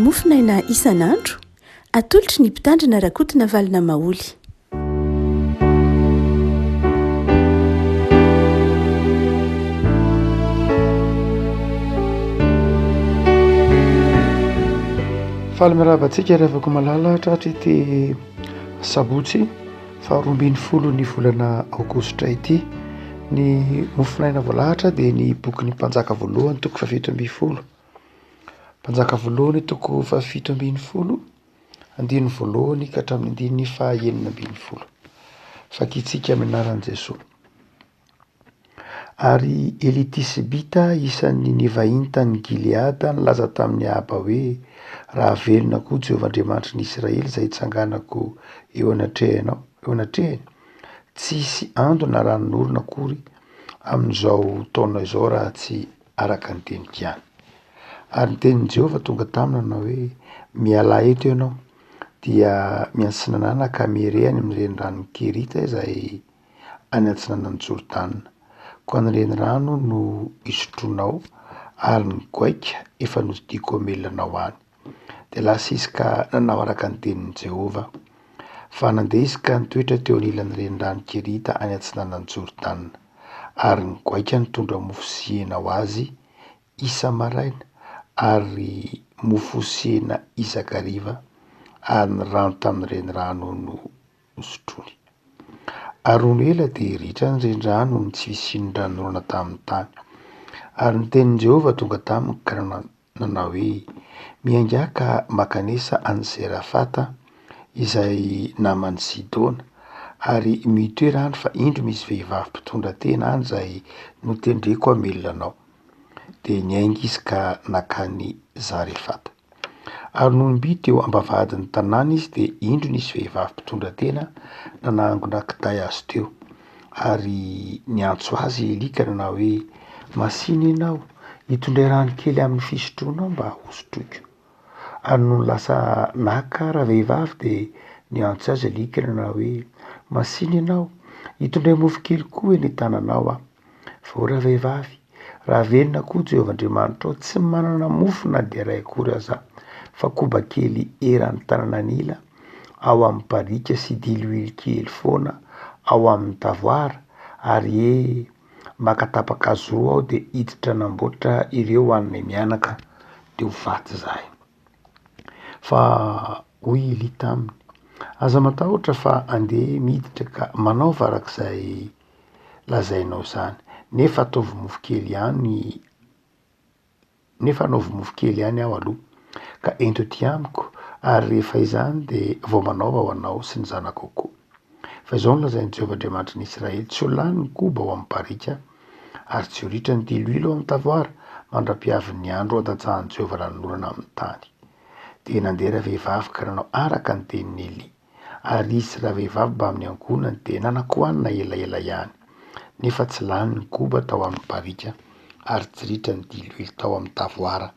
mofinaina isan'andro atolotry ny mpitandrina rakotina valina maoly. Faly mirabantsika revako malala tratra ity sabotsy 12 ny volana aogositra ity. Ny mofinaina voalahatra dia ny boky ny mpanjaka voalohany toko 7:10, mpanjaka voalohany toko 7:10, andiny voalohany ka hatramin'ny andiny 9:11. Fakitsika amin'ny anaran'i Jesosy. Ary Eli Tisibita isan'ny nivahintany Gileada nilaza tamin'ny Aba hoe raha velona koa Jehovah-Andriamanitry ny Israely izay itsanganako eo anatrehany, tsisy ando na ranon'olona akory amin'izao taona izao raha tsy araka ny teniko ihany. Ary ny tenin'i Jehovah tonga tamina na hoe miala eto ianao dia miantsinanana ka miherehany amin'ny renirano Kerita izay any antsinanan'ny Jordana. Koa ny renirano no isotronao ary ny goaika efa nodidiko amelanao any. Dia lasa izy ka nanao araka ny tenin'i Jehovah fa nandeha izy ka nitoetra teo anilan'ny renirano Kerita any antsinanan'ny Jordana. Ary ny goaika nitondra mofo sy hena ho azy isa maraina ary mofo sy hena isakariva ary ny rano tamin'ny renirano no sotrony. Ary hono ela dia ritra ny renirano ny tsy fisian-dranorana tamin'ny tany. Ary ny tenin'i Jehovah tonga taminy ka nanao hoe miaingaka makanesa any Zerafata izay naman'i Sidona ary mitoera any fa indro misy vehivavy mpitondra tena any izay notendreko amelanao. Dia niainga izy ka nakany Zarefata. Ary nomby teo ambavahadin'ny tanàna izy dia indro nisy vehivavy mpitondra tena nanangona kitay azy teo. Ary niantso azy Eli ka nanao hoe masiny ianao, hitondray rano kely amin'ny fisotronao mba hosotroiko. Ary no lasa naka raha vehivavy dia niantso azy Eli ka nanao hoe masiny ianao, hitondray mofo kely koa eny tananao aho. Voara vehivavy, raha velona koa Jehovah-Andriamanitra tsy manana mofo na dia iray akory aza fa koba kely eran'ny tananan'ila ao amin'ny barika sy diloily kely foana ao amin'ny tavoara ary makatapaka azy roa aho dia hiditra namboatra ireo hanome mianaka dia ho faty izahay. Fa hoy Eli taminy, aza matahotra fa andeha miditra ka manaova arak'izay lazainao izany, nefa ataovy mofo kely ihany aho aloha ka ento ety amiko ary rehefa izany dia vao manaova ho anao sy ny zanako koa. Fa izao no lazain'i Jehovah-Andriamanitry ny Israely, tsy ho lany ny koba ao amin'ny barika ary tsy ho ritra ny diloilo ao amin'ny tavoara mandra-piavin'ny ny andro adatsahan'i Jehovah nanorana amin'ny tany. Dia nandeha raha vehivavy ka nanao araka ny tenin'ny Eli. Ary izy raha vehivavy mba amin'ny angonany dia nanakoanina elaela ihany. Nefa tsy lany ny koba tao amin'ny barika ary tsy ritra ny diloilo tao amin'ny tavoara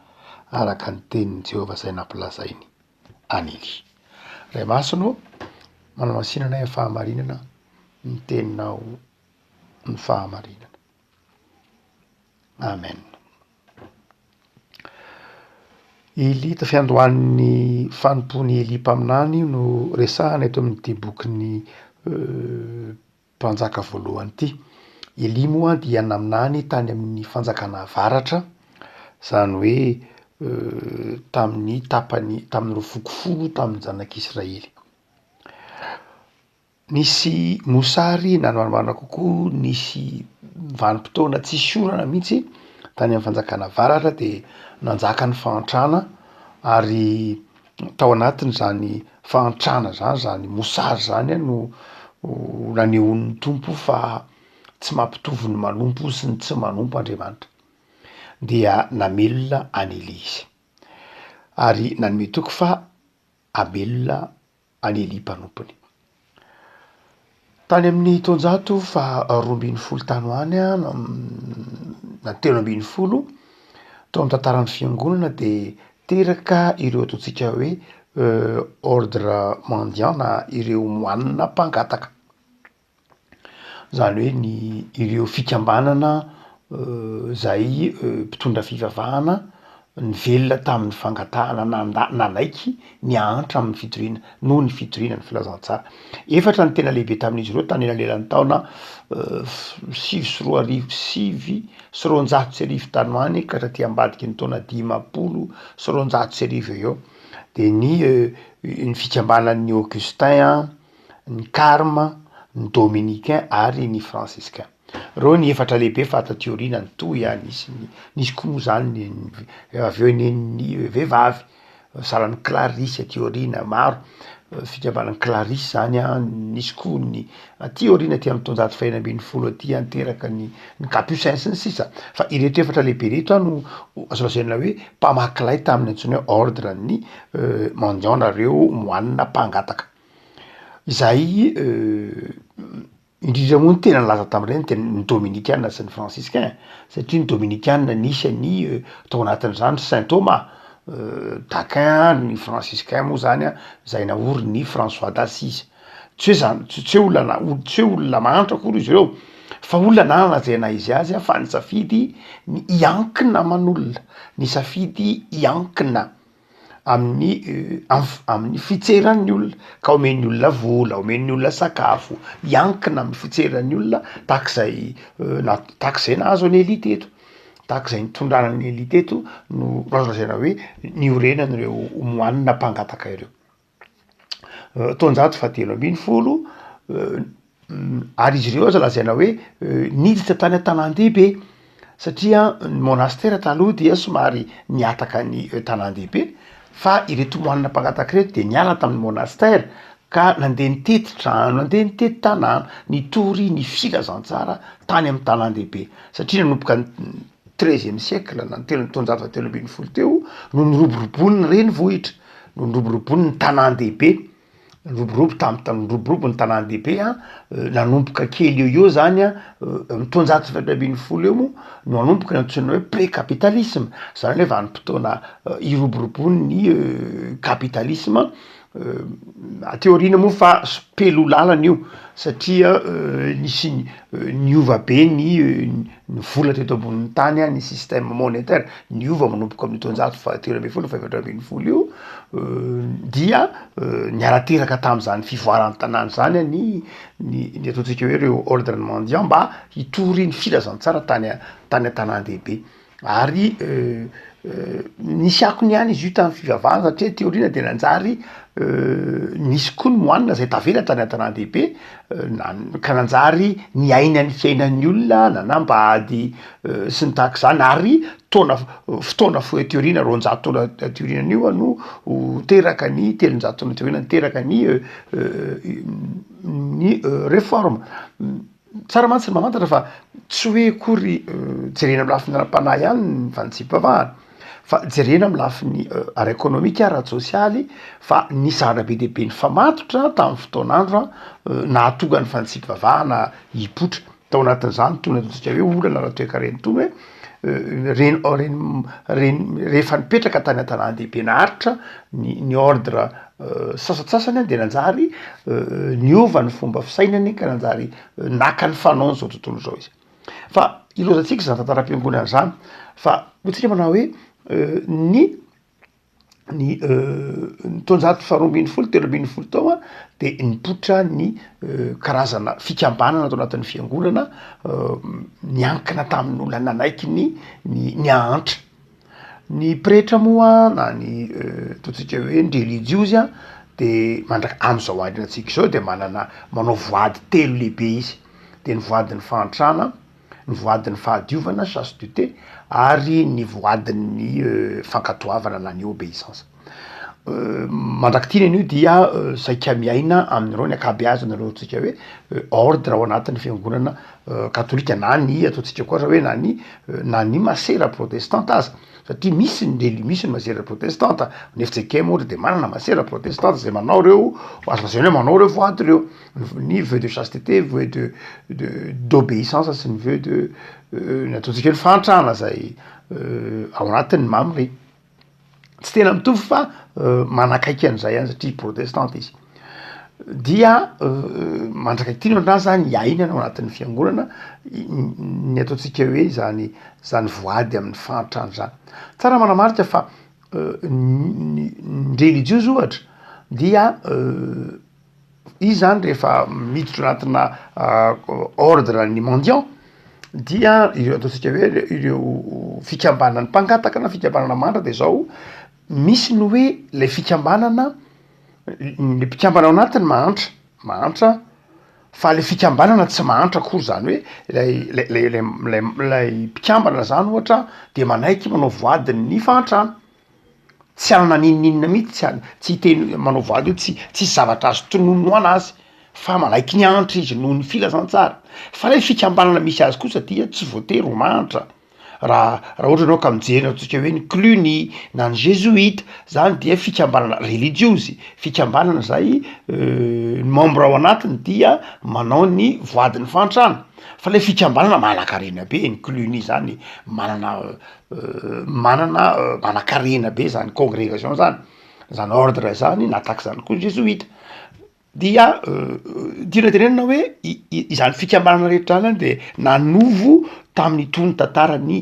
araka ny tenin'i Jehovah izay nampilazainy any Eli. Ray masino, manamasinana ny fahamarinana, ny teninao ny fahamarinana. Amen. Eli tafiandohan'ny fanompony Eli mpaminany no resahana eto amin'ity bokin'ny mpanjaka voalohany ity. Eli moa dia naminany tany amin'ny fanjakana avaratra, izany hoe tamin'ny roa-fokofolo tamin'ny zanak'Israely. Nisy mosary na marina kokoa nisy vanim-potoana tsisy orana mihitsy tany amin'ny fanjakana avaratra dia nanjaka ny fahantrana ary tao anatiny izany fahantrana zany mosary izany no nanehon'ny tompo fa tsy mampitovy ny manompo sy ny tsy manompo Andriamanitra. Dia namelona any Eli izy ary nanome toky fa amelona any Eli mpanompony. Tany amin'ny taonjato 12 tany ho any na 13 tao amin'ny tantaran'ny fiangonana dia teraka ireo ataontsika hoe ordre mendiant na ireo moanina mpangataka. Izany hoe ireo fikambanana izay mpitondra fivavahana ny velona tamin'ny fangatahana nanaiky ny antra amin'ny fijoriana noho ny fijoriana ny filazantsara. Efatra ny tena lehibe tamin'izy ireo tany elanelan'ny taona 7 tanoany ka hatraty ambadiky ny taona 500 eo de ny fikambanan'ny Augustin, ny Carme, ny Dominicain ary ny Franciscain. Reo ny efatra lehibe fata teoriana ny toy nisy koa moa zany avy eo nen'ny vehivavy salan'ny Clarisse teoriana maro fikambanan'ny Clarisse zany nisy koa ny teoriana ty amin'ny taonjato faha 16 aty anteraka ny Capucin sy ny sisa fa ireto efatra lehibe reto no azo lazaina hoe mpamakilay tamin'ny antsoina hoe ordre ny mendiant nareo moanina mpangataka. Izay indrindra moa ny tena laza tamin'ireny ny Dominicaine sy ny Franciscain satria ny Dominicaine nisy ny tao anatin'izany Saint Thomas d'Aquin, ny Franciscain moa zany zay naory ny François d'Assise. Tsy hoe olona mantra akory izy ireo fa olona nalazaina izy azy fa nisafidy ny iankina aman'olona, nisafidy iankina amin'ny fitseran'ny olona ka omen'ny olona vola, omen'ny olona sakafo, iankina amin'ny fitseran'ny olona takzay nahazo ny elite eto, takzay nitondrana ny elite eto no lazalazaina hoe niorenan'ireo moanina mpangataka ireo. Taonjato faha 13 ary izy ireo azo lazaina hoe niditra tany an-tanàn-dehibe satria ny monastera taloha dia somary niataka ny tanàn-dehibe fa ireto moanina mpangataka reto de niala tamin'ny monastera ka nandeha nitety trano, nandeha nitety tanàna, nitory ny filazantsara tany amin'ny tanàn-dehibe satria nanomboka ny 13e siècle na ny taonjato faha 13 teo no niroboroboly reny vohitra, no niroboroboly ny tanàn-dehibe, niroborobo ny tanàn-dehibe nanomboka kely eo zany amin'ny taonjato faha 13 eo moa no nanomboka ny antsoina hoe pré-capitalisme, zany hoe vanim-potoana iroboroboly ny capitalisme. Teoriana moa fa spelo lalana io satria nisy niova be ny vola teto ambonin'ny tany ny système monétaire niova manomboka amin'ny taonjato faha 13 fa 14 io dia niarateraka tamin'izany fivoaran'ny tanàna zany ny ataontsika hoe reo ordre mendiant mba hitory ny filazantsara tany an-tanàn-dehibe ary nisy akony ihany izy io tamin'ny fivavahana satria teoriana de nanjary nisy koa ny moanina zay tavela tany an-tanàn-dehibe ka nanjary ny aina ny fiainan'ny olona nanambady sy ny tahak'izany ary fotoana teoriana 200 taona teorianan'io no teraka ny 300 taona teoriana niteraka ny réforme. Tsara mantsy ny mamantatra fa tsy hoe akory jerena amin'ny lafiny ara-panahy ihany ny fanitsipavahana fa jerena amin'ny lafiny ara-ekonomika, ara-sosialy fa ny zana be dehibe ny famatotra tamin'ny fotoan'andro nahatonga ny fanitsipavahana hipotra tao anatin'izany tony ataontsika hoe olana raha toe-kareny tony hoe rehefa nipetraka tany an-tanàn-dehibe naharitra ny ordre sasatsasany de nanjary niova ny fomba fisainany ka nanjary naka ny fanao zao tontolo zao izy. Fa ilozantsika zany tantaram-piangonana zany fa hotsika manao hoe ny taonjato faha 13 taona de nipotra ny karazana fikambanana tao anatin'ny fiangonana niankina tamin'olona nanaiky ny antra. Ny pretra moa na ny ataontsika hoe ny religiozy de am'izao androntsika zao de manao voady telo lehibe izy de ny voadin'ny fahantrana, ny voadin'ny fahadiovana chasteté ary ny voadin'ny fankatoavana na ny obéissance. Mandrakitiny an'io dia saika miaina amin'ireo ny akabeazan'ireo tsika hoe ordre ao anatin'ny fiangonana katolika na ny ataontsika koa hoe na ny masera protestante aza satria misy ny masera protestante ny FJK moa de manana masera protestante zay manao reo azo lazaina hoe manao reo voady reo ny vœu de chasteté, vœu d'obéissance sy ny vœu de ny ataontsika hoe ny fahantrana zay ao anatin'ny mamre. Tsy tena mitovy fa manakaiky an'izay ihany satria protestante izy. dia mandraka tino andrany zany iainana ao anatin'ny fiangonana ny ataontsika hoe zany voady amin'ny fahantrano zany tsara manamarika fa ny religieux ohatra dia izy zany rehefa miditra anatina ordre ny mendiant dia ireo ataontsika hoe ireo fikambanany mpangataka na fikambanana mandra de zao misy ny hoe le fikambanana le mpikambana ao anatiny mahantra fa le fikambanana tsy mahantra akory zany hoe lay mpikambana zany ohatra de manaiky manao voadiny ny fahantrano tsy anana ninoninona mihitsy tsy hiteny manao voady io tsy zavatra azo tonono anazy fa manaiky ny antra izy noho ny filazantsara fa le fikambanana misy azy kosa dia tsy voatery ho mantra raha ohatra anao ka mijery ataontsika hoe ny cluny na ny jésuite zany dia fikambanana religiose fikambanana zay membre ao anatiny dia manao ny voadiny fahantrano fa le fikambanana manan-karena be ny cluny zany manana manan-karena be zany congrégation zany ordre zany nataka zany koa jésuite dia dina tenenina hoe izany fikambanana rehetra zany de nanovo tamin'ny tony tantarany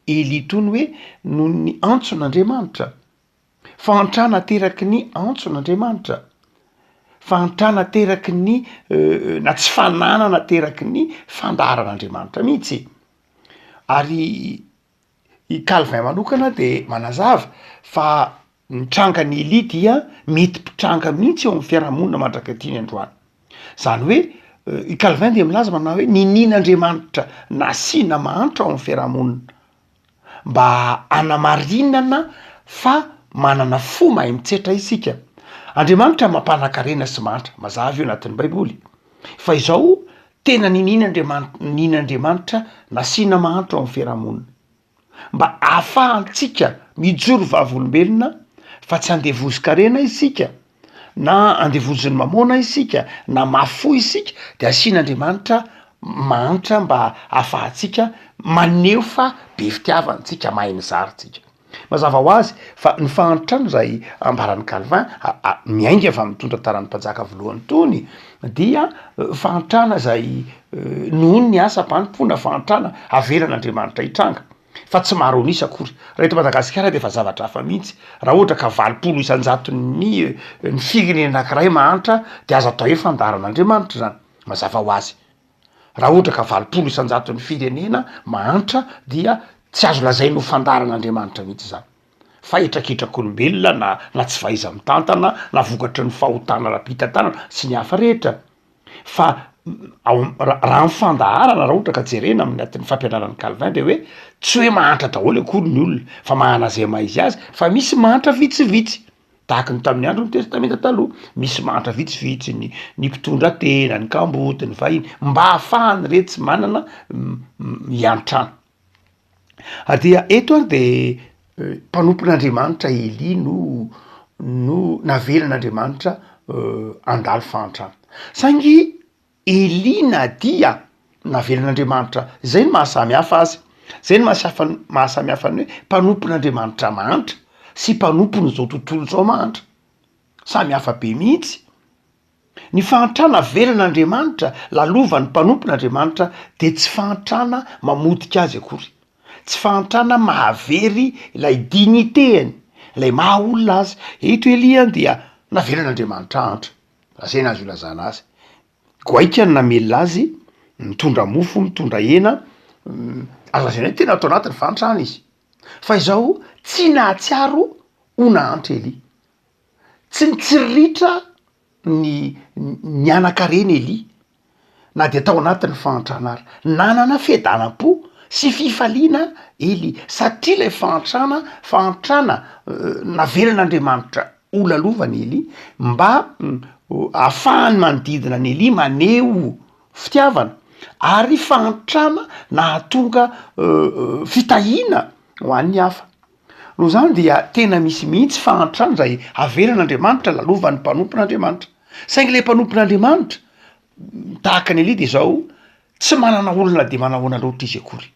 Eli tony hoe noho ny antson'Andriamanitra fahantrana teraky ny antson'Andriamanitra fahantrana teraky ny na tsy fananana teraky ny fandaharan'Andriamanitra mihitsy ary i Calvin manokana de manazava fa ny trangany Eli dia mety mpitranga mihitsy eo amin'ny fiarahamonina mandrakatiny androany zany hoe i Calvin de milaza manao hoe ninin'Andriamanitra nasiana mahantra ao amin'ny fiarahamonina mba anamarinana fa manana fo mahay mitsetra isika Andriamanitra mampanankarena sy mahantra mazava io anatin'ny baiboly fa izao tena ninin'Andriamanitra nasiana mahantra ao amin'ny fiarahamonina mba ahafahantsika mijoro vavolombelona fa tsy andevozon-karena isika na andevozon'ny mamona isika na mafo isika de asian'Andriamanitra mahantra mba ahafahantsika maneho fa be fitiavantsika mahay mizarytsika mazava ho azy fa ny fahantrano zay ambaran'ny Calvin miainga fa mitondra taran'ny mpanjaka voalohany tony dia fahantrana zay noho ny asa mpanompoana fahantrana avelan'Andriamanitra hitranga fa tsy maro anisy akory raha eto Madagasikara de fa zavatra hafa mihitsy raha ohatra ka 20 isan-jaton'ny firenena anankiray mahantra de azo atao hoe fandaharan'Andriamanitra zany mazava ho azy raha ohatra ka 20 isan-jaton'ny firenena mahantra dia tsy azo lazaina ho fandaharan'Andriamanitra mihitsy zany fa etraketrak'olombelona na tsy vaiza mitantana na vokatry ny fahotana raha-pitantanana sy ny hafa rehetra fa raha mifandaharana raha ohatra ka jerena amin'ny atin'ny fampianaran'ny Calvin de hoe tsy hoe mahantra daholo akory ny olona fa mahana zay maizy azy fa misy mahantra vitsivitsy tahaka ny tamin'ny andro ny testamenta taloha misy mahantra vitsivitsy ny mpitondra tena ny kamboty ny vahiny mba ahafahany retsy manana hiantrano dia eto ary de mpanompon'Andriamanitra Eli no navelan'Andriamanitra andalo fahantrano sangy Eli na dia navelan'Andriamanitra zay ny mahasamy hafa azy zay ny mahasamy hafa ny hoe mpanompon'Andriamanitra mahantra sy mpanompony zao tontolo zao mahantra samy hafa be mihitsy ny fahantrana velan'Andriamanitra lalovany mpanompon'Andriamanitra de tsy fahantrana mamodika azy akory tsy fahantrana mahavery ilay digniteny ilay maha olona azy eto Eli dia navelan'Andriamanitra hantra zay nazy olazana azy goaika ny namelona azy mitondra mofo mitondra hena azo lazaina hoe tena atao anatin'ny fahantrana izy fa izao tsy nahatsiaro ho nahantra Eli tsy nitsiriritra ny anan-karena Eli na de tao anatin'ny fahantrana ary nanana fiadanam-po sy fifaliana Eli satria lay fahantrana navelan'Andriamanitra olalovany Eli mba ahafahany manodidina ny Eli maneho fitiavana ary fahantrana nahatonga fitahiana ho an'ny hafa no zany dia tena misy mihitsy fahantrana zay avelan'Andriamanitra lalovany mpanompon'Andriamanitra saingy le mpanompon'Andriamanitra tahaka ny Eli de zao tsy manana olona de manahoana loatra izy akory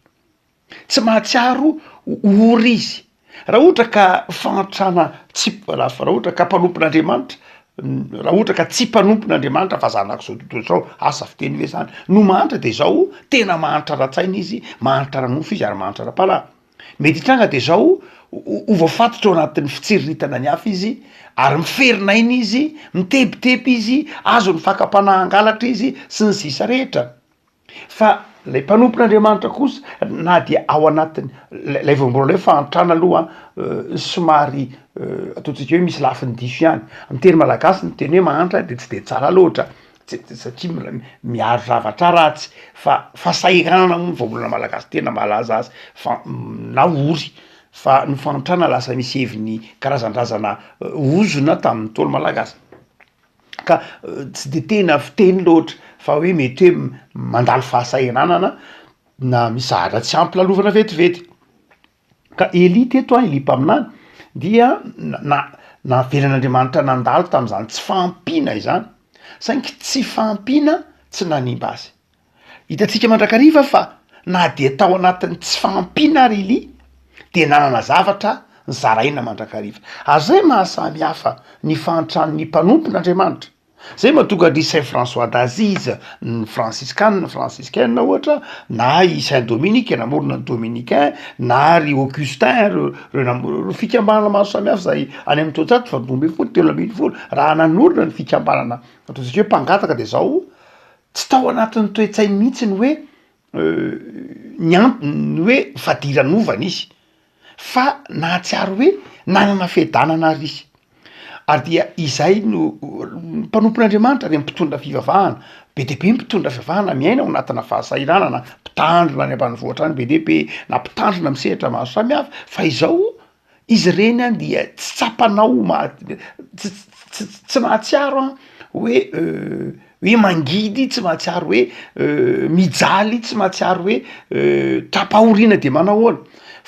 tsy mahatsiaro ory izy raha ohatra ka fahantrana tsy raha ohatra ka mpanompon'Andriamanitra raha ohatra ka tsy mpanompon'andriamanitra fa zanako zao tontolo zao asa fiteny ve zany no manitra de zao tena mahanitra ra-tsaina izy mahanitra ranofo izy ary mahanitra ra-palahy mety hitranga de zao ovafatotra ao anatin'ny fitsiriritana ny hafa izy ary miferinaina izy mitebiteby izy azo ny fakapanahangalatra izy sy ny sisa rehetra fa lay mpanompon'andriamanitra kosa na dia ao anatiny lay voambola hoe fahantrana aloha somary ataontsika hoe misy lafiny diso ihany am'teny malagasy ny teny hoe mahantra de tsy de tsara loatra satria miaro zavatra ratsy fa sahiranana moa ny voambolana malagasy tena malaza azy fa na ory fa ny fahantrana lasa misy heviny karazan-drazana ozona tamin'ny tolo malagasy ka tsy de tena fiteny loatra fa hoe mety hoe mandalo fahasahiranana na misahatra tsy ampy-lalovana vetivety ka Eli teto Eli mpaminany dia na velan'andriamanitra nandalo tam'zany tsy fahampiana izany saingy tsy fahampiana tsy nanimba azy hitatsika mandrakariva fa na de tao anatin'ny tsy fahampiana ary Eli de nanana zavatra zaraina mandrakariva azay mahasamy hafa ny fahantrany ny mpanompon'andriamanitra zay mahatonga ry Saint François d'Assise ny franciscaine ohatra na i Saint Dominique namorona ny dominicain na ry Augustin reo fikambanana maro samy hafa zay any amin'ny toatrato fa 20 raha nanorona ny fikambanana ataontsika hoe mpangataka de zao tsy tao anatin'ny toe-tsainy mihitsy ny hoe ny hoe fadiranovana izy fa nahatsiaro hoe nanana fiadanana ary izy ary dia izay no mpanompon'andriamanitra re mpitondra fivavahana be de be mpitondra fivavahana miaina ao anatina fahasahiranana mpitandrina ny ambanivohatra any be de be na mpitandrina misehatra maro samy hafa fa izao izy reny a dia tsy tsapanao tsy mahatsiaro a hoe mangidy tsy mahatsiaro hoe mijaly tsy mahatsiaro hoe trapahoriana de manao ahoana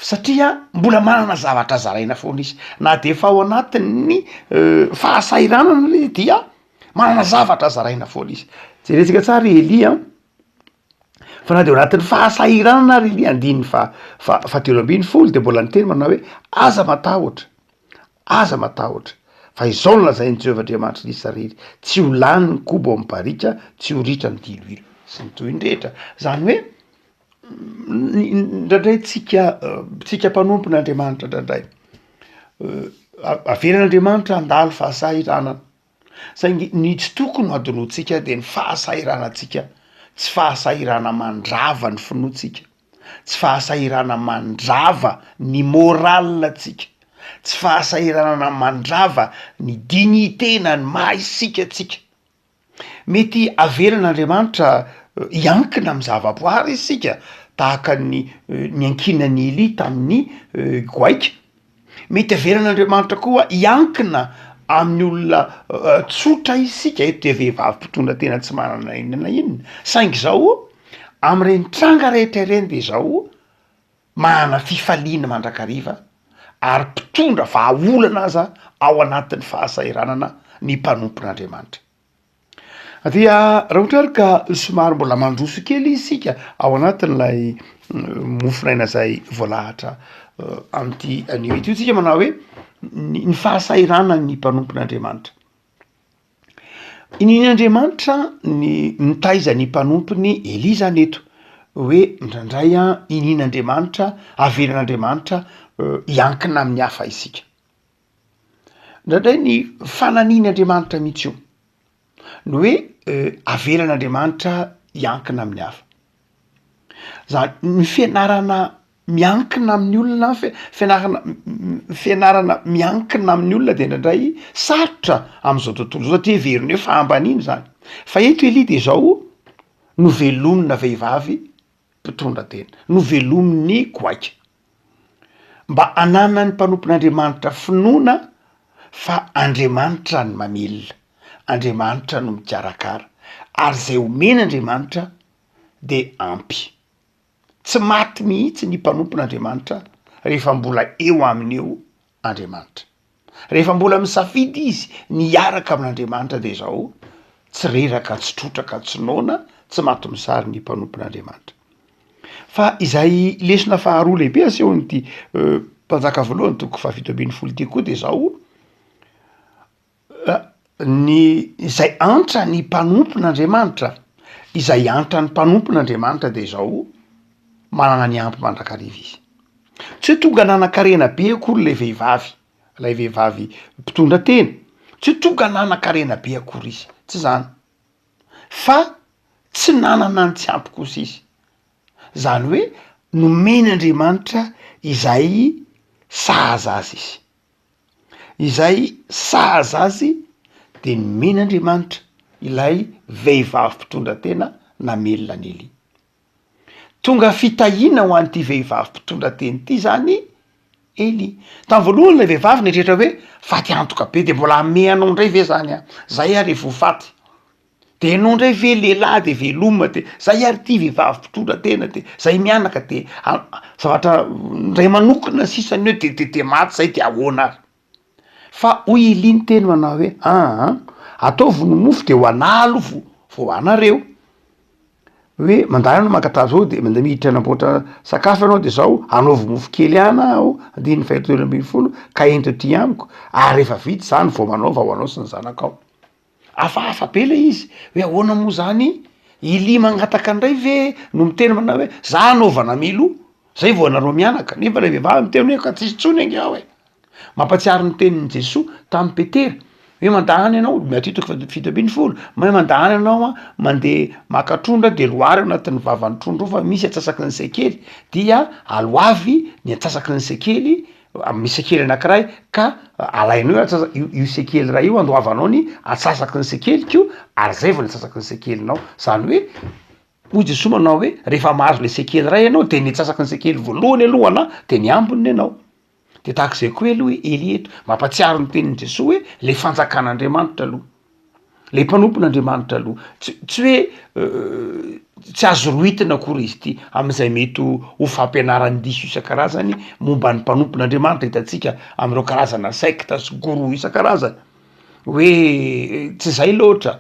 satria mbola manana zavatra zaraina foana izy na de efa ao anatin'ny fahasahiranana le dia manana zavatra zaraina foana izy jeretsika tsara Eli a fa na de ao anatin'ny fahasahiranana ary Eli andininy fa 3:20 de mbola niteny manao hoe aza matahotra fa izao no lazain'ny Jehovah-Andriamanitra n'Israely tsy ho lany ny kobo amin'ny barika tsy ho ritra ny diloilo sy ny toy ny rehetra zany hoe ndraindray tsika mpanompon'andriamanitra ndraindray avelan'andriamanitra andalo fahasahiranana saingy ny tsy tokony adinoatsika de ny fahasahiranantsika tsy fahasahirana mandrava ny finoatsika tsy fahasahirana mandrava ny moralintsika tsy fahasahirana mandrava ny dignitena ny mahaisika tsika mety avelan'andriamanitra iankina amy zavaboary isika tahaka ny ankinany Eli tamin'ny goaika mety avelan'andriamanitra koa iankina amin'ny olona tsotra isika eto de vehivavy mpitondra tena tsy manana inona saingy zao am'ireny tranga rehetra ireny de zao mahana fifaliana mandrakariva ary mpitondra vahaolana aza ao anatin'ny fahasahiranana ny mpanompon'andriamanitra dia raha ohatra ary ka somary mbola mandroso kely isika ao anatin'lay mofinaina zay voalahatra am'ty anio ity tsika manao hoe ny fahasahiranana ny mpanompon'andriamanitra inin'andriamanitra ny mitaiza ny mpanompony Eli zany eto hoe indraindray a inin'andriamanitra avelan'andriamanitra iankina amin'ny hafa isika indraindray ny fananian'andriamanitra mihitsy io ny hoe avelan'andriamanitra iankina amin'ny hafa zany ny fianarana miankina amin'ny olona fianarana miankina amin'ny olona de ndraindray sarotra am'izao tontolo zao satria veriny hoe fahambaniana zany fa eto Eli de zao novelomina vehivavy mpitondra tena novelominy goaika mba anana ny mpanompon'andriamanitra finoana fa andriamanitra ny mamelona andriamanitra no mikarakara ary zay omen'andriamanitra de ampy tsy maty mihitsy ny mpanompon'andriamanitra rehefa mbola eo amin'eo andriamanitra rehefa mbola misafidy izy niaraka amin'andriamanitra de zao tsy reraka tsy trotraka tsy noana tsy maty misary ny mpanompon'andriamanitra fa izay lesona faharoa lehibe asehonyity mpanjaka voalohany toko 7:20 ty koa de zao ny izay antra ny mpanompon'Andriamanitra, izay antra ny mpanompon'Andriamanitra de zao manana ny ampy mandrakariva izy. Tsy hoe tonga nanan-karena be akory lay vehivavy mpitondra tena, tsy hoe tonga nanan-karena be akory izy, tsy zany, fa tsy nanana ny tsy ampy kosa izy. Zany hoe nomeny Andriamanitra izay sahaza azy izy, izay sahaza azy de nomeny Andriamanitra ilay vehivavy mpitondra tena namelona ny Elia. Tonga fitahiana ho an'ity vehivavy mpitondra teny ity zany Elia. Tamin'ny voalohany lay vehivavy netretra hoe faty antoka be, de mbola ame anao ndray ve zany a, zay ary vo faty, de anao ndray ve lehilahy de veloma, de zay ary ty vehivavy mpitondra tena, de zay mianaka de zavatra ndray manokana sisany hoe de maty zay de ahoana ary. Fa hoy Elia ny teny manao hoe ataovy ny mofo de ho analo vo anareo, hoe mandalo anao makatao zao de manda miditra anamboatra sakafo anao de zao anaovy mofo kely ana aho 120 ka ento ty amiko, ary rehefa vita zany vao manaova ho anao sy ny zanakao. Hafahafa be le izy hoe ahoana moa zany Elia magnataka andray ve no miteny manao hoe za anaovana milo zay vao anareo mianaka, nefa le vehivavy miteny hoe ka tsisy tsony ange aho e. Mampatsiary ny tenin'i Jesoa tamin'ny Petera hoe mandany ianao, Matthieu 7:20, hoe mandany ianao mandeha makatrondra de loary anatin'ny vavan'ny trondro fa misy atsasaky ny sekely, dia aloavy ny atsasaky ny sekely, misy sekely anankiray ka alainao io sekely ray io andoavanao ny atsasaky ny sekelykio, ary zay vao ny atsasaky ny sekelinao. Zany hoe hoy Jesoa manao hoe rehefa mahazo le sekely ray ianao de ny atsasaky ny sekely voalohany alohana de ny ambiny ianao. De tahak'izay koa aloha Elia eto mampatsiaro ny tenin'i Jesoa hoe le fanjakan'Andriamanitra aloha, le mpanompon'Andriamanitra aloha, tsy hoe tsy azo roitina akory izy ty am'izay mety ho fampianaran'ny diso isan-karazany momba ny mpanompon'Andriamanitra hitantsika am'ireo karazana secte sy guru isan-karazany, hoe tsy zay loatra,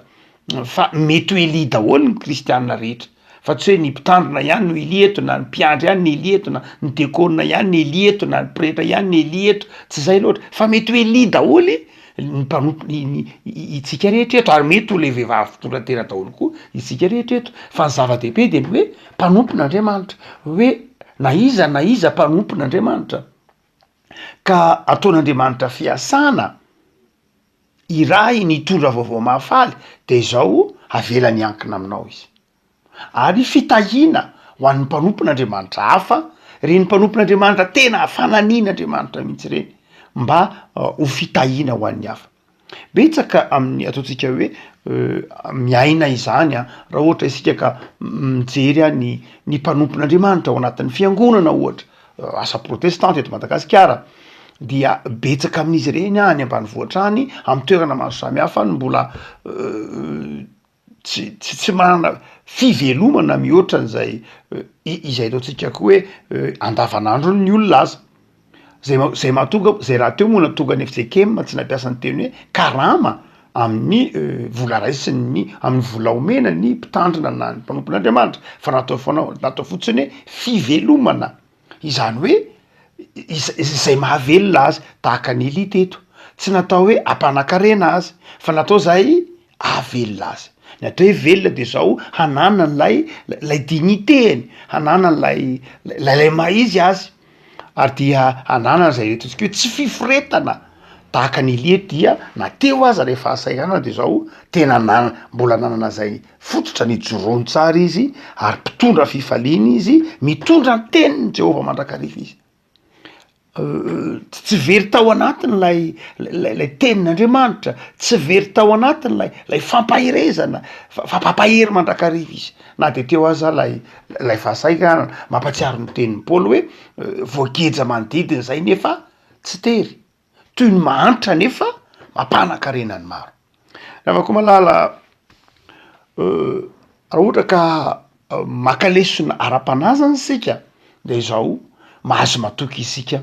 fa mety ho Elia daholo ny kristianina rehetra, fa tsy hoe ny mpitandrina ihany no Elia eto, na ny mpiandry ihany ny Elia eto, na ny diakona ihany ny Elia eto, na ny prêtre ihany ny Elia eto, tsy zay loatra, fa mety ho Elia daholy ny mpanompo itsika rehetra eto, ary mety ho le vehivavy mpitondra tena daholo koa itsika rehetra eto. Fa ny zava-dehibe de ny hoe mpanompon'Andriamanitra, hoe na iza mpanompon'Andriamanitra ka ataon'Andriamanitra fiasana iray ny tondra vaovao mahafaly de zao avela ny ankina aminao izy. Ary fitahiana ho an'ny mpanompon'Andriamanitra hafa, reny mpanompon'Andriamanitra tena fananian'Andriamanitra mihitsy reny, mba ho fitahiana ho an'ny hafa. Betsaka amin'ny ataontsika hoe miaina izany raha ohatra isika ka mijery ny mpanompon'Andriamanitra ao anatin'ny fiangonana ohatra, asa protestanta eto Madagasikara, dia betsaka amin'izy ireny any ambanivohitra any amin'ny toerana maro samihafa no mbola tsy manana fivelomana mihoatra n'izay izay ataontsika koa hoe andavanandro ny olona aza. Zay mahatonga zay raha teo moa natonga ny FJKM tsy nampiasa ny teny hoe karama amin'ny vola raisiny amin'ny vola omena ny mpitandrina na ny mpanompon'Andriamanitra, fa natao fotsiny hoe fivelomana, izany hoe izay mahavelona azy tahaka ny Elia teto, tsy natao hoe ampanankarena azy, fa natao zay ahavelona azy. Ny atao hoe velona de zao hanana lay digniteny, hanana lay maizy azy, ary dia hanana zay ataontsika hoe tsy fiforetana tahaka ny Elia dia nateo aza rehefa asaihana de zao tena mbola nanana zay fototra ny joroany tsara izy, ary mpitondra fifaliana izy, mitondra ny tenin'ny Jehova mandrakariva izy. Tsy very tao anatiny lay tenin'Andriamanitra, tsy very tao anatiny lay fampahirezana, fampampahery mandrakariva izy, na de teo aza lay fahasahiranana. Mampatsiaro ny tenin'ny Paoly hoe voageja manodidina zay nefa tsy tery, toy ny mahantra nefa mampanankarena ny maro. Raha koa malala raha ohatra ka maka lesona ara-panazana isika de zao mahazo matoky isika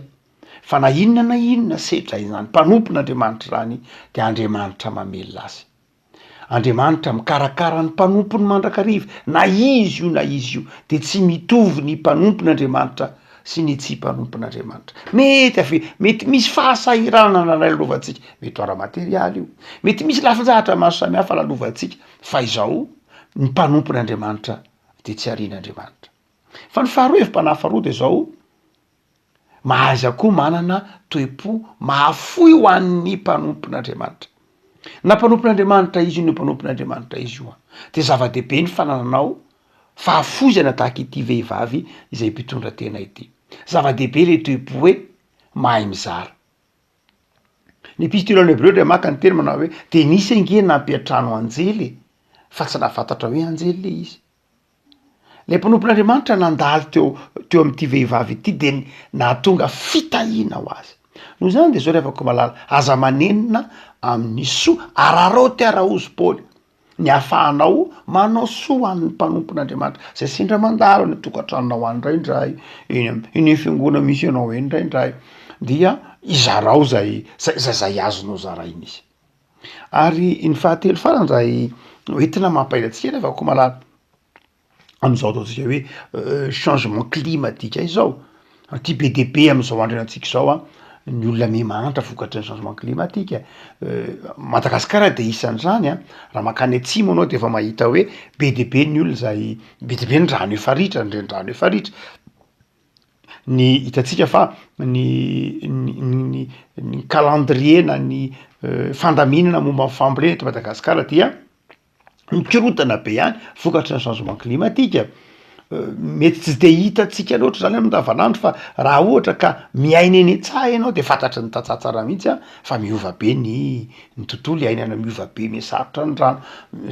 fa na inona setra izany mpanompon'Andriamanitra zany de Andriamanitra mamelona azy. Andriamanitra mikarakara ny mpanompony mandrakariva, na izy io de tsy mitovy ny mpanompon'Andriamanitra sy ny tsy mpanompon'andriamanitra. Mety misy fahasahirana lalovantsika, mety ara-materialy io, mety misy lafin-jahatra maro samihafa lalovantsika, fa izao ny mpanompon'andriamanitra de tsy arian'andriamanitra. Fa ny faharoa de zao, mahaza koa manana toe-po mahafoy ho an'ny mpanompon'andriamanitra. Na mpanompon'andriamanitra izy io, no mpanompon'andriamanitra izy io de zava-dehibe ny fanananao fahafozana tahaka ity vehivavy izay mpitondra tena ity. Zava-dehibe le toe-po hoe mahay mizara. Ny epistolany Hebreo de maka ny teny manao hoe de nisy ange nampiatrano anjely fa tsy nahafantatra hoe anjely le izy. Le mpanompon'andriamanitra nandalo teo am'ty vehivavy ity de nahatonga fitahiana ho azy. Noho zany de zao rehafako malala aza manenina amin'ny soa araroty araozy Paoly ny ahafahanao manao soa amin'ny mpanompon'andriamanitra zay sendra mandalo ny tokantranonao andraindray, eny fiangona misy ianao indraindray dia izarao zay azonao zaraina izy. Ary ny fahatelo farany zay hoentina mampaelatsika rehafako malala am'izao ataotsika hoe changement climatique izao, ty be de be am'izao andro antsika zao ny olona mihamahatra vokatry ny changement climatique. Madagasikara de isan'izany raha makany atsimo anao de efa mahita hoe be de be ny olona zay be de be ny rano efa ritra, ny rano efa ritra. Ny hitatsika fa ny calendrier na ny fandaminana momba fambolena eto Madagasikara dia mikorotana be ihany vokatry ny changement climatique. Mety tsy de hitatsika loatra zany amin'ndavanandro fa raha ohatra ka miaina eny an-tsaha ianao de fantatry ny tantsaha tsara mihitsy fa miova be ny tontolo iainana, miova be mihasarotra ny rano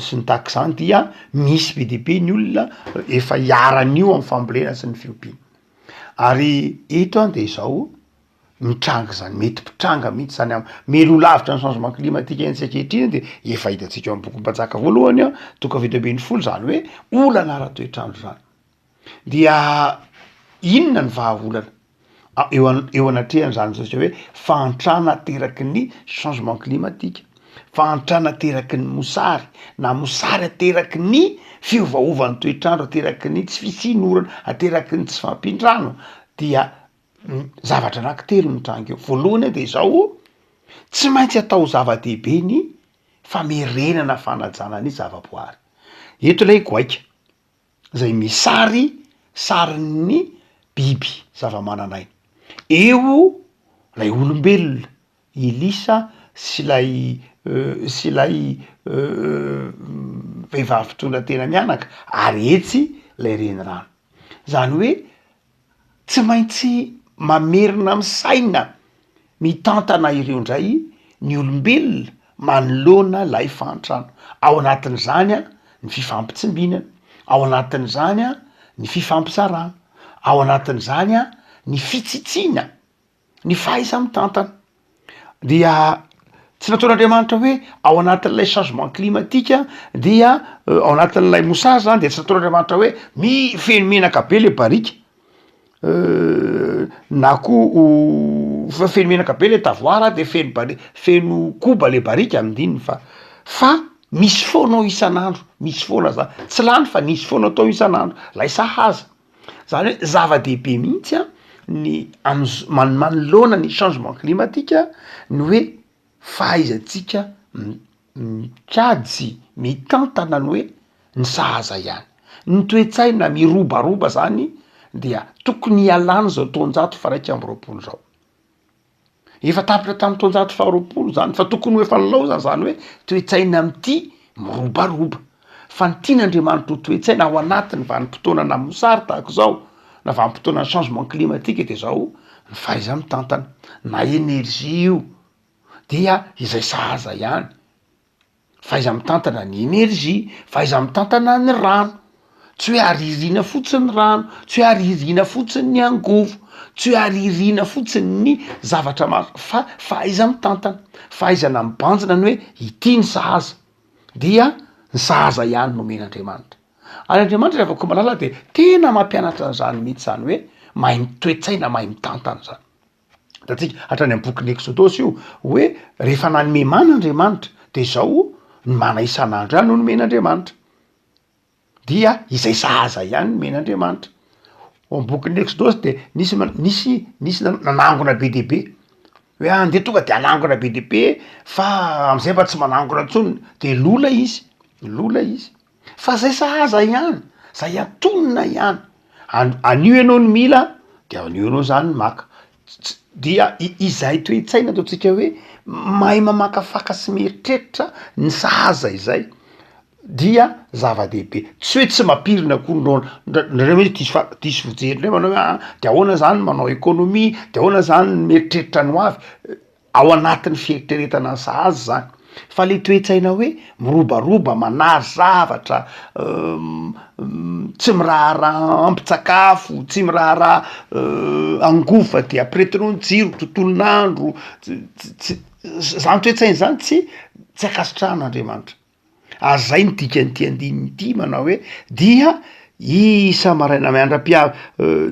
sy ny tahak'izany dia misy be de be ny olona efa hiaran'io amin'ny fambolena sy ny fiompiana. Ary eto de izao mitranga zany, mety mpitranga mihitsy zany melo lavitra ny changement climatique aintsika ankehitriny de efa hitatsika eo am-bokim-panjaka voalohany toko fito ambin'ny folo zany hoe olana ara-toetrandro zany. Dia inona ny vahaolana eo anatrehany zany zao hoe fahantrana teraky ny changement climatique, fahantrana teraky ny mosary na mosary ateraky ny fiovaovan'ny toetrandro, ateraky ny tsy fisian'orana, ateraky ny tsy fampindrano dia zavatra anankitelo mitranga eo. Voalohany de izao tsy maintsy atao zava-dehibe ny famerenana fanajana ny zavaboary. Eto lay goaika zay misy sarin'ny biby zava-mananaina. Eo lay olombelona Elisa sy lay vehivavy mpitondra tena mianaka ary etsy lay renirano. Zany hoe tsy maintsy mamerina misaina mitantana ireo ndray ny olombelona manoloana lay fahantrano. Ao anatin'izany ny fifampitsimbinana, ao anatin'izany ny fifampizarana, ao anatin'izany ny fitsitsiana, ny fahaiza mitantana. Dia tsy nataon'Andriamanitra hoe ao anatin'ilay changement climatique dia ao anatin'ilay mosary zany de tsy nataon'Andriamanitra hoe feno menaka be le barika na koa feno menaka be le tavoara de feno koba le barika amindininy fa misy foanao isan'andro, misy foana zany tsy lany fa nisy foana atao isan'andro lay sahaza. Zany hoe zava-dehibe mihitsy ny manoloana ny changement climatique ny hoe fahaizantsika mikajy mitantana ny hoe ny sahaza ihany. Ny toe-tsaina mirobaroba zany dia tokony hialana zao taonjato fa raiky amby roapolo zao. Efa tapitra tamin'ny taonjato faha roapolo zany fa tokony ho efa nilaozana zany hoe toe-tsaina am'ty mirobaroba. Fa ny tian'Andriamanitra ho toe-tsaina ao anatiny vanim-potoana na mosary tahaka zao na vanim-potoana ny changement climatique de zao ny fahaiza mitantana na energie io dia izay sahaza ihany. Fahaiza mitantana ny energie, fahaiza mitantana ny rano, tsy hoe aririna fotsiny rano, tsy hoe aririna fotsiny ny angovo, tsy hoe aririna fotsiny ny zavatra maro fa fahaiza mitantana, fahaizana mibanjina ny hoe ity ny sahaza dia ny sahaza ihany nomen'Andriamanitra. Ary Andriamanitra rehefa koa malala de tena mampianatra an'izany mihitsy zany hoe mahay mitoe-tsaina, mahay mitantana zany. Hitantsika hatrany amin'ny bokin'ny Exodosy io hoe rehefa nanome mana Andriamanitra de zao ny mana isan'andro ihany no nomen'Andriamanitra dia izay sahaza ihany nomen'Andriamanitra. bokin'ny exodosy de nisy nanangona be deaibe hoe andeha tonga de anangona be deaibe fa am'izay mba tsy manangona ntsony de lola izy fa zay sahaza ihany zay atonina ihany anio ianao ny mila de anio anao zany ny maka dia izay toe-tsaina ataotsika hoe mahay mamakafaka sy mieritreritra ny sahaza izay dia zava-dehibe tsy hoe tsy mampirina koa nreo hoe diso fijerindreo manao hoe de ahoana zany manao ekonomia de ahoana zany mieritreritra ny ho avy ao anatin'ny fieritreretana ny sahaza zany fa le toe-tsaina hoe mirobaroba manary zavatra tsy miraharaha ampitsakafo tsy miraharaha angofa de ampiretinao ny jiro tontolon'andro zany toe-tsaina zany tsy akasitrahan'Andriamanitra azay ny dikanyity andininy ity manao hoe dia isa maraina mandra-piavy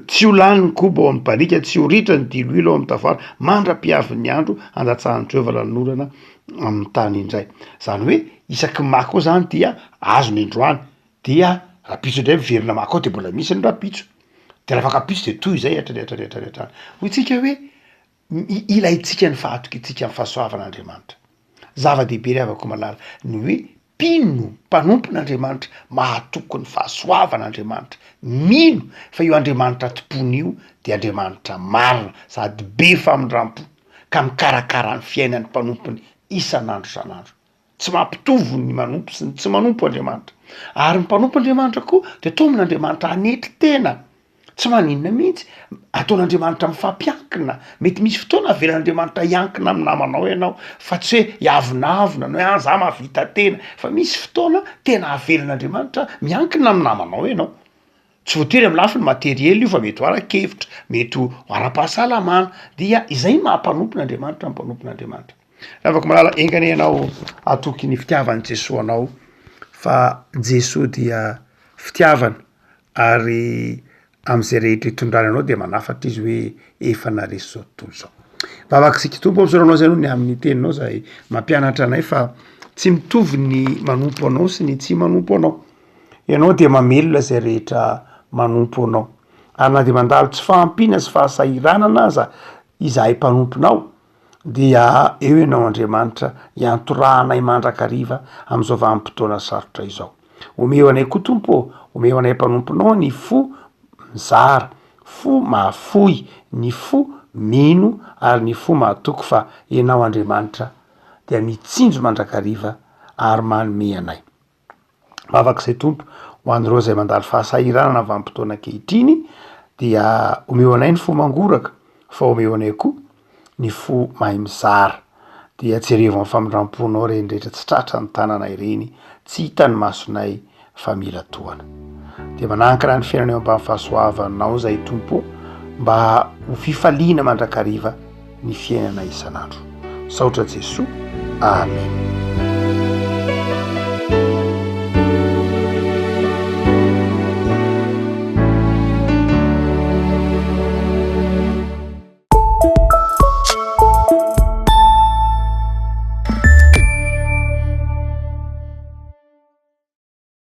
tsy ho lany koba ao amin'ny barika tsy ho ritra ny diloilo ao amin'ny tafara mandra-piavy ny andro andatsahan'ny Jehova lanorana amin'ny tany indray zany hoe isaky mako ao zany dia azo ny androany dia rapitso indray miverina mako ao de mbola misy ny rapitso de raha fakapitso de toy izay etraretraretraretra ho itsika hoe ilaitsika ny fahatoky itsika ny fahasoavan'Andriamanitra zava-dehibe ry avako malala ny hoe mpino mpanompon'Andriamanitra mahatoky ny fahasoavan'Andriamanitra mino fa io Andriamanitra tompony io de Andriamanitra marina sady be famindrampo ka mikarakara ny fiainan'ny mpanompony isan'andro isan'andro tsy mampitovy ny manompo sy ny tsy manompo Andriamanitra ary ny mpanompo Andriamanitra koa de tomin'Andriamanitra anetry tena tsy maninona mihitsy ataon'Andriamanitra mifampiankina mety misy fotoana avelan'Andriamanitra iankina amin'ny namanao ianao fa tsy hoe hiavonavona no hoe za mahavita tena fa misy fotoana tena avelan'Andriamanitra miankina amin'ny namanao ianao tsy voatery amin'ny lafiny materiely io fa mety ho ara-kevitra mety ho ara-pahasalamana dia izay mahampanopin'Andriamanitra mpanompon'Andriamanitra afaka malala engany ianao atoky ny fitiavan'i Jesosy anao fa Jesosy dia fitiavana ary am'izay rehetra itondrany anao de manafatra izy hoe efa naresy zao tontolo zao vavakisika tompo am'saranao zay anao ny amin'ny teninao zay mampianatra anay fa tsy mitovy ny manompo anao sy ny tsy manompo anao ianao de mamelona zay rehetra manompo anao ary na de mandalo tsy fahampiana sy fahasahiranana aza izahay mpanomponao dia eo ianao Andriamanitra iantorahanay mandrakariva am'izao vanim-potoana sarotra izao omeo anay koa tompo omeo anay mpanomponao ny fo mizara fo mahafoy ny fo mino ary ny fo mahatoky fa ianao Andriamanitra dia mitsinjo mandrakariva ary manome anay mavak'izay tompo ho an'ireo zay mandalo fahasahiranana vanim-potoana ankehitriny dia omeo anay ny fo mangoraka fa omeo anay koa ny fo mahay mizara dia jerevo amin'ny famindramponao reny rehetra tsy tratra ny tananay reny tsy hita ny masonay fa mila tohana de manankina ny fiainanay ambany fahasoavanao zay tompo mba ho fifaliana mandrakariva ny fiainanay isan'andro saotra Jesosy amen